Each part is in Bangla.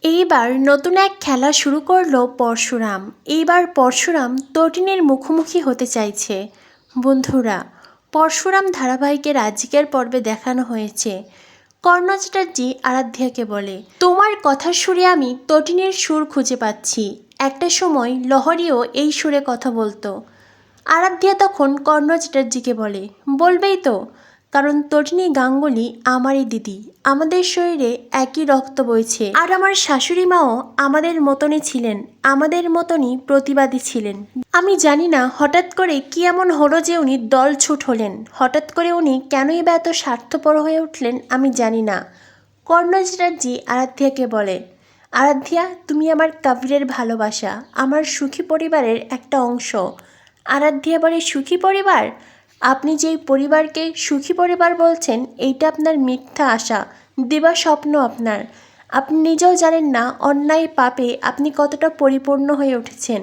এইবার নতুন এক খেলা শুরু করলো পরশুরাম। এইবার পরশুরাম তটিনীর মুখোমুখি হতে চাইছে। বন্ধুরা, পরশুরাম ধারাবাহিকের আজকের পর্বে দেখানো হয়েছে কর্ণ চ্যাটার্জি আরাধ্যাকে বলে, তোমার কথার সুরে আমি তটিনীর সুর খুঁজে পাচ্ছি। একটা সময় লহরীও এই সুরে কথা বলতো। আরাধ্যা তখন কর্ণ চ্যাটার্জিকে বলে, বলবেই তো, কারণ তটিনী গাঙ্গুলি আমারই দিদি, আমাদের শরীরে একই রক্ত বইছে। আর আমার শাশুড়ি মাও আমাদের মতনই ছিলেন, আমাদের মতনই প্রতিবাদী ছিলেন। আমি জানি না হঠাৎ করে কি এমন হলো যে উনি দলছুট হলেন, হঠাৎ করে উনি কেনই বা এত স্বার্থপর হয়ে উঠলেন আমি জানি না। কর্ণ চ্যাটার্জি আরাধ্যাকে বলে, আরাধ্যা, তুমি আমার কাবিরের ভালোবাসা, আমার সুখী পরিবারের একটা অংশ। আরাধ্যা বলে, সুখী পরিবার? আপনি যেই পরিবারকে সুখী পরিবার বলছেন এইটা আপনার মিথ্যা আশা, দিবা স্বপ্ন আপনার। আপনি নিজেও জানেন না অন্যায় পাপে আপনি কতটা পরিপূর্ণ হয়ে উঠেছেন।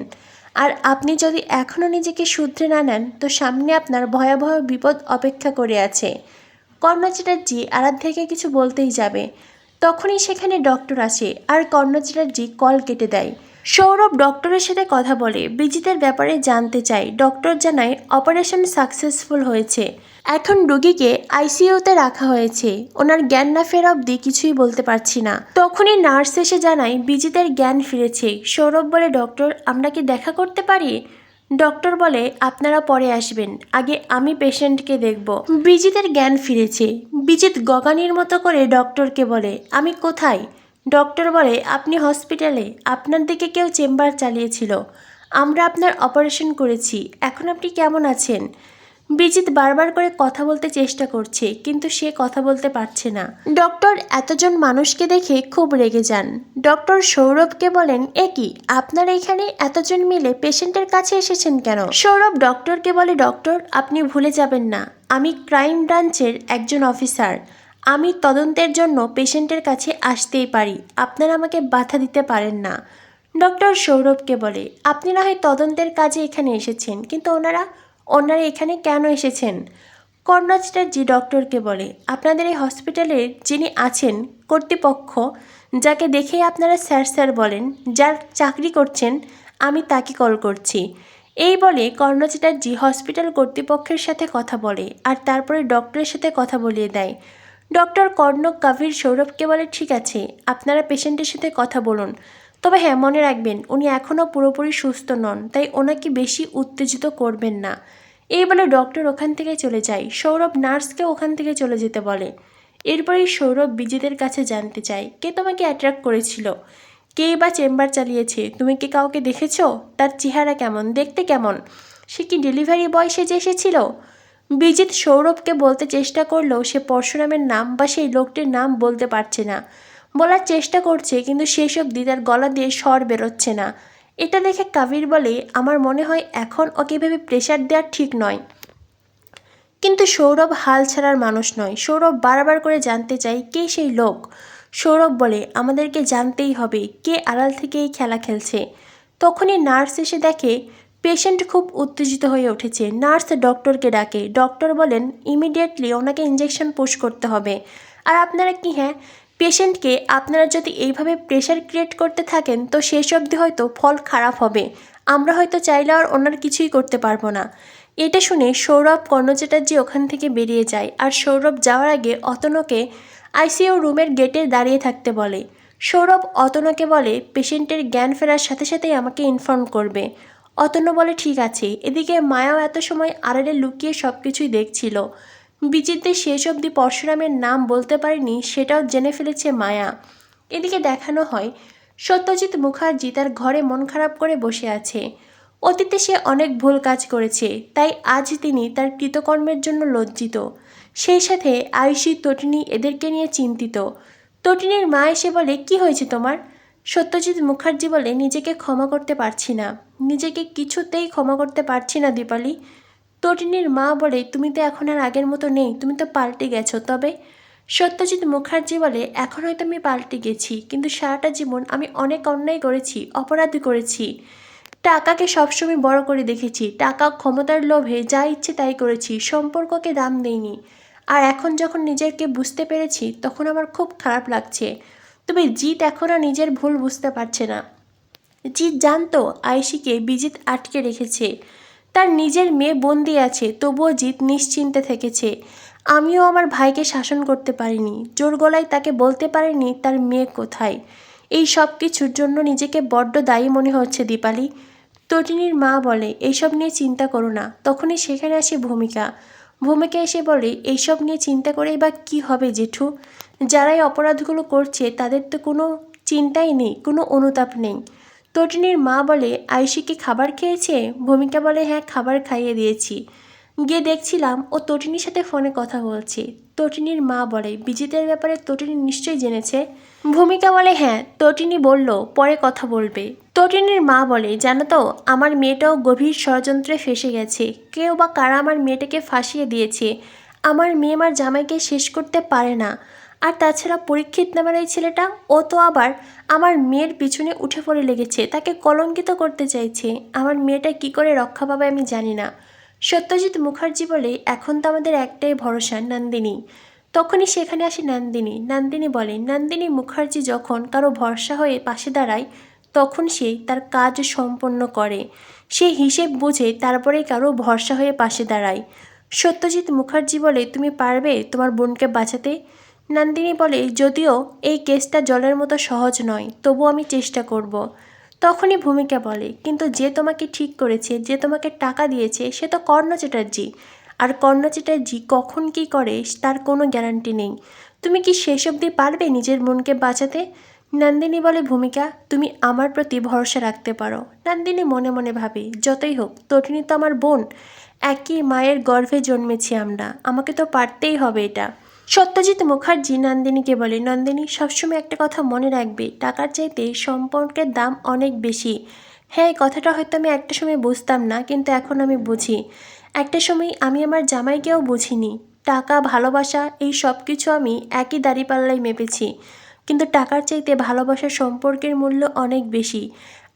আর আপনি যদি এখনও নিজেকে শুধরে না নেন তো সামনে আপনার ভয়াবহ বিপদ অপেক্ষা করে আছে। কর্ণ চ্যাটার্জি আরাধ্যাকে কিছু বলতেই যাবে, তখনই সেখানে ডক্টর আসে আর কর্ণ চ্যাটার্জি কল কেটে দেয়। সৌরভ ডক্টরের সাথে কথা বলে বিজিতের ব্যাপারে জানতে চায়। ডক্টর জানায় অপারেশন সাকসেসফুল হয়েছে, এখন রোগীকে আইসিইউতে রাখা হয়েছে, ওনার জ্ঞান না ফেরা অবধি কিছুই বলতে পারছি না। তখনই নার্স এসে জানায় বিজিতের জ্ঞান ফিরেছে। সৌরভ বলে, ডক্টর, আমরা কি দেখা করতে পারি? ডক্টর বলে, আপনারা পরে আসবেন, আগে আমি পেশেন্টকে দেখব। বিজিতের জ্ঞান ফিরেছে। বিজিত গগানির মতো করে ডক্টরকে বলে, আমি কোথায়? ডক্টর বলে, আপনি হসপিটালে, আপনার দিকে কেউ চেম্বার চালিয়েছিল, আমরা আপনার অপারেশন করেছি, এখন আপনি কেমন আছেন? বিজিত বারবার করে কথা বলতে চেষ্টা করছে কিন্তু সে কথা বলতে পারছে না। ডক্টর এতজন মানুষকে দেখে খুব রেগে যান। ডক্টর সৌরভকে বলেন, এ কি, আপনারা এখানে এতজন মিলে পেশেন্টের কাছে এসেছেন কেন? সৌরভ ডক্টরকে বলে, ডক্টর, আপনি ভুলে যাবেন না আমি ক্রাইম ব্রাঞ্চের একজন অফিসার, আমি তদন্তের জন্য পেশেন্টের কাছে আসতেই পারি, আপনারা আমাকে বাধা দিতে পারেন না। ডক্টর সৌরভকে বলে, আপনি না হয় তদন্তের কাজে এখানে এসেছেন, কিন্তু ওনারা এখানে কেন এসেছেন? কর্ণ চ্যাটার্জি ডক্টরকে বলে, আপনাদের এই হসপিটালের যিনি আছেন কর্তৃপক্ষ, যাকে দেখেই আপনারা স্যার স্যার বলেন, যার চাকরি করছেন, আমি তাকে কল করছি। এই বলে কর্ণ চ্যাটার্জি হসপিটাল কর্তৃপক্ষের সাথে কথা বলে আর তারপরে ডক্টরের সাথে কথা বলিয়ে দেয়। ডক্টর কর্ণ কাভির সৌরভকে বলে, ঠিক আছে, আপনারা পেশেন্টের সাথে কথা বলুন, তবে হ্যাঁ, মনে রাখবেন উনি এখনও পুরোপুরি সুস্থ নন, তাই ওনাকে বেশি উত্তেজিত করবেন না। এই বলে ডক্টর ওখান থেকে চলে যায়। সৌরভ নার্সকে ওখান থেকে চলে যেতে বলে। এরপরেই সৌরভ বিজিতের কাছে জানতে চায়, কে তোমাকে অ্যাট্রাক্ট করেছিল, কেই বা চেম্বার চালিয়েছে, তুমি কি কাউকে দেখেছো? তার চেহারা কেমন, দেখতে কেমন, সে কি ডেলিভারি বয় সেজে এসেছিল? বিজিত সৌরভকে বলতে চেষ্টা করলেও সে পরশুরামের নাম বা সেই লোকটির নাম বলতে পারছে না। বলার চেষ্টা করছে কিন্তু শেষ অবধি তার গলা দিয়ে স্বর বেরোচ্ছে না। এটা দেখে কাবির বলে, আমার মনে হয় এখন ওকে ভেবে প্রেশার দেওয়া ঠিক নয়। কিন্তু সৌরভ হাল ছাড়ার মানুষ নয়। সৌরভ বারবার করে জানতে চায় কে সেই লোক। সৌরভ বলে, আমাদেরকে জানতেই হবে কে আড়াল থেকে এই খেলা খেলছে। তখনই নার্স এসে দেখে পেশেন্ট খুব উত্তেজিত হয়ে উঠেছে। নার্স ডক্টরকে ডাকে। ডক্টর বলেন, ইমিডিয়েটলি ওনাকে ইঞ্জেকশন পুশ করতে হবে। আর আপনারা কি, হ্যাঁ, পেশেন্টকে আপনারা যদি এইভাবে প্রেশার ক্রিয়েট করতে থাকেন তো শেষ অবধি হয়তো ফল খারাপ হবে, আমরা হয়তো চাইলে আর ওনার কিছুই করতে পারবো না। এটা শুনে সৌরভ কর্ণ চ্যাটার্জি ওখান থেকে বেরিয়ে যায় আর সৌরভ যাওয়ার আগে অতনুকে আইসিইউ রুমের গেটে দাঁড়িয়ে থাকতে বলে। সৌরভ অতনুকে বলে, পেশেন্টের জ্ঞান ফেরার সাথে সাথেই আমাকে ইনফর্ম করবে। অতনু বলে, ঠিক আছে। এদিকে মায়াও এত সময় আড়ালে লুকিয়ে সব কিছুই দেখছিল। বিচিত্রে শেষ অবধি পরশুরামের নাম বলতে পারেনি সেটাও জেনে ফেলেছে মায়া। এদিকে দেখানো হয় সত্যজিৎ মুখার্জি তার ঘরে মন খারাপ করে বসে আছে। অতীতে সে অনেক ভুল কাজ করেছে, তাই আজ তিনি তার কৃতকর্মের জন্য লজ্জিত। সেই সাথে আয়ুষী, তটিনী এদেরকে নিয়ে চিন্তিত। তটিনীর মা এসে বলে, কি হয়েছে তোমার? সত্যজিৎ মুখার্জি বলে, নিজেকে ক্ষমা করতে পারছি না, নিজেকে কিছুতেই ক্ষমা করতে পারছি না দীপালি। তটিনীর মা বলে, তুমি তো এখন আর আগের মতো নেই, তুমি তো পাল্টে গেছো। তবে সত্যজিৎ মুখার্জি বলে, এখন হয়তো আমি পাল্টে গেছি, কিন্তু সারাটা জীবন আমি অনেক অন্যায় করেছি, অপরাধ করেছি। টাকাকে সবসময় বড় করে দেখেছি, টাকা ক্ষমতার লোভে যা ইচ্ছে তাই করেছি, সম্পর্ককে দাম দেইনি। আর এখন যখন নিজেকে বুঝতে পেরেছি তখন আমার খুব খারাপ লাগছে। তবে জিৎ এখনও নিজের ভুল বুঝতে পারছে না। জিৎ জানতো আয়েশিকে বিজিত আটকে রেখেছে, তার নিজের মেয়ে বন্দি আছে, তবুও জিৎ নিশ্চিন্তে থেকেছে। আমিও আমার ভাইকে শাসন করতে পারিনি, জোর গলায় তাকে বলতে পারিনি তার মেয়ে কোথায়। এই সব কিছুর জন্য নিজেকে বড্ড দায়ী মনে হচ্ছে দীপালি। তটিনীর মা বলে এইসব নিয়ে চিন্তা করো না। তখনই সেখানে আসে ভূমিকা এসে বলে এইসব নিয়ে চিন্তা করেই বা কী হবে জেঠু, যারাই অপরাধগুলো করছে তাদের তো কোনো চিন্তাই নেই, কোনো অনুতাপ নেই। তটিনীর মা বলে আয়েশি কি খাবার খেয়েছে? ভূমিকা বলে হ্যাঁ, খাবার খাইয়ে দিয়েছি, গিয়ে দেখছিলাম ও তটিনীর সাথে ফোনে কথা বলছে। তটিনীর মা বলে বিজিতের ব্যাপারে তটিনী নিশ্চয়ই জেনেছে। ভূমিকা বলে হ্যাঁ, তটিনী বলল পরে কথা বলবে। তটিনীর মা বলে জানো তো, আমার মেয়েটাও গভীর ষড়যন্ত্রে ফেসে গেছে। কেউ বা কারা আমার মেয়েটাকে ফাঁসিয়ে দিয়েছে। আমার মেয়ে আমার জামাইকে শেষ করতে পারে না। আর তাছাড়া পরীক্ষিত নামের এই ছেলেটা, ও তো আবার আমার মেয়ের পিছনে উঠে পড়ে লেগেছে, তাকে কলঙ্কিত করতে চাইছে। আমার মেয়েটা কি করে রক্ষা পাবে আমি জানি না। সত্যজিৎ মুখার্জি বলে এখন তো আমাদের একটাই ভরসা, নন্দিনী। তখনই সেখানে আসে নন্দিনী বলে নন্দিনী মুখার্জি যখন কারো ভরসা হয়ে পাশে দাঁড়ায় তখন সে তার কাজ সম্পন্ন করে, সে হিসেব বুঝে তারপরেই কারো ভরসা হয়ে পাশে দাঁড়ায়। সত্যজিৎ মুখার্জি বলে তুমি পারবে তোমার বোনকে বাঁচাতে? নন্দিনী বলে যদিও এই কেসটা জলের মতো সহজ নয়, তবু আমি চেষ্টা করব। তখনই ভূমিকা বলে কিন্তু যে তোমাকে ঠিক করেছে, যে তোমাকে টাকা দিয়েছে সে তো কর্ণ চ্যাটার্জি, আর কর্ণ চ্যাটার্জি কখন কী করে তার কোনো গ্যারান্টি নেই। তুমি কি শেষ অবধি পারবে নিজের বোনকে বাঁচাতে? নন্দিনী বলে ভূমিকা তুমি আমার প্রতি ভরসা রাখতে পারো। নন্দিনী মনে মনে ভাবে যতই হোক তটিনী তো আমার বোন, একই মায়ের গর্ভে জন্মেছি আমরা, আমাকে তো পারতেই হবে এটা। সত্যজিৎ মুখার্জি নন্দিনীকে বলে নন্দিনী সবসময় একটা কথা মনে রাখবে, টাকার চাইতে সম্পর্কের দাম অনেক বেশি। হ্যাঁ, এই কথাটা হয়তো আমি একটা সময় বুঝতাম না, কিন্তু এখন আমি বুঝি। একটা সময় আমি আমার জামাইকেও বুঝিনি। টাকা ভালোবাসা এই সব কিছু আমি একই দাঁড়িপাল্লায় মেপেছি, কিন্তু টাকার চাইতে ভালোবাসার সম্পর্কের মূল্য অনেক বেশি।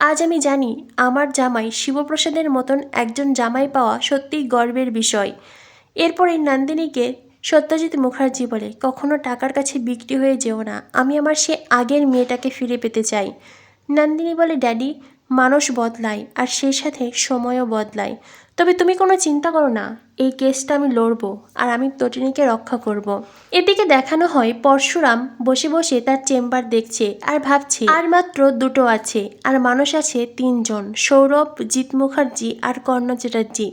আজ আমি জানি আমার জামাই শিবপ্রসাদের মতন একজন জামাই পাওয়া সত্যিই গর্বের বিষয়। এরপরে নন্দিনীকে সত্যজিৎ মুখার্জি বলে কখনো টাকার কাছে বিক্রি হয়ে যেও না, আমি আমার সে আগের মেয়েটাকে ফিরে পেতে চাই। নন্দিনী বলে ড্যাডি, মানুষ বদলায় আর সেই সাথে সময়ও বদলায়, তবে তুমি কোনো চিন্তা করো না, এই কেসটা আমি লড়বো আর আমি তটিনীকে রক্ষা করব। এদিকে দেখানো হয় পরশুরাম বসে বসে তার চেম্বার দেখছে আর ভাবছে আর মাত্র দুটো আছে, আর মানুষ আছে তিনজন, সৌরভ, জিৎ মুখার্জি আর কর্ণ চ্যাটার্জি।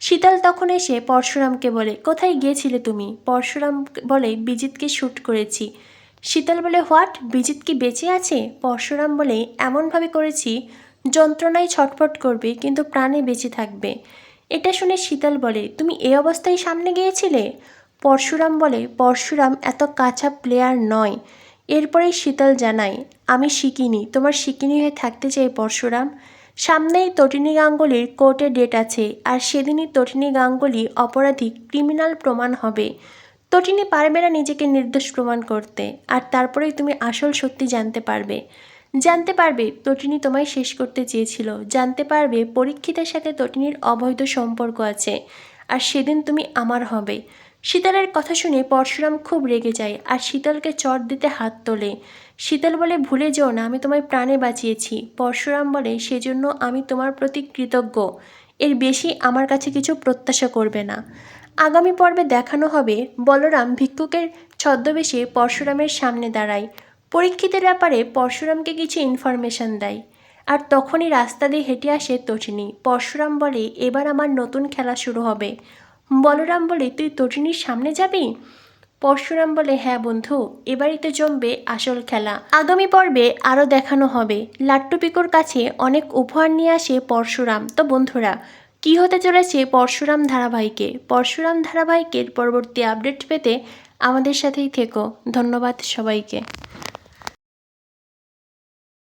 শীতল তখন এসে পরশুরামকে বলে কোথায় গিয়েছিলে তুমি? পরশুরাম বলে বিজিতকে শ্যুট করেছি। শীতল বলে হোয়াট, বিজিত কি বেঁচে আছে? পরশুরাম বলে এমনভাবে করেছি যন্ত্রণায় ছটফট করবে কিন্তু প্রাণে বেঁচে থাকবে। এটা শুনে শীতল বলে তুমি এই অবস্থায় সামনে গিয়েছিলে? পরশুরাম বলে পরশুরাম এত কাঁচা প্লেয়ার নয়। এরপরেই শীতল জানায় আমি শিখিনি, তোমার শিকিনি হয়ে থাকতে চাই পরশুরাম। সামনেই তটিনী গাঙ্গুলির কোর্টে ডেট আছে, আর সেদিনই তটিনী গাঙ্গুলি অপরাধী, ক্রিমিনাল প্রমাণ হবে। তটিনী পারবে না নিজেকে নির্দোষ প্রমাণ করতে, আর তারপরেই তুমি আসল সত্যি জানতে পারবে তটিনী তোমায় শেষ করতে চেয়েছিল, জানতে পারবে পরীক্ষিতের সাথে তটিনীর অবৈধ সম্পর্ক আছে, আর সেদিন তুমি আমার হবে। শীতলের কথা শুনে পরশুরাম খুব রেগে যায় আর শীতলকে চট দিতে হাত তোলে। শীতল বলে ভুলে যেও না আমি তোমায় প্রাণে বাঁচিয়েছি। পরশুরাম বলে সেজন্য আমি তোমার প্রতি কৃতজ্ঞ, এর বেশি আমার কাছে কিছু প্রত্যাশা করবে না। আগামী পর্বে দেখানো হবে বলরাম ভিক্ষুকের ছদ্মবেশে পরশুরামের সামনে দাঁড়ায়, পরীক্ষিতের ব্যাপারে পরশুরামকে কিছু ইনফরমেশন দেয়, আর তখনই রাস্তা দিয়ে হেঁটে আসে তটিনী। পরশুরাম বলে এবার আমার নতুন খেলা শুরু হবে। বলরাম বলে তুই তটিনীর সামনে যাবি? পরশুরাম বলে হ্যাঁ বন্ধু, এবারই তো জমবে আসল খেলা। আগামী পর্বে আরও দেখানো হবে লাট্টু পিকুর কাছে অনেক উপহার নিয়ে আসে পরশুরাম। তো বন্ধুরা, কী হতে চলেছে পরশুরাম ধারাবাহিকের পরবর্তী আপডেট পেতে আমাদের সাথেই থেকো। ধন্যবাদ সবাইকে।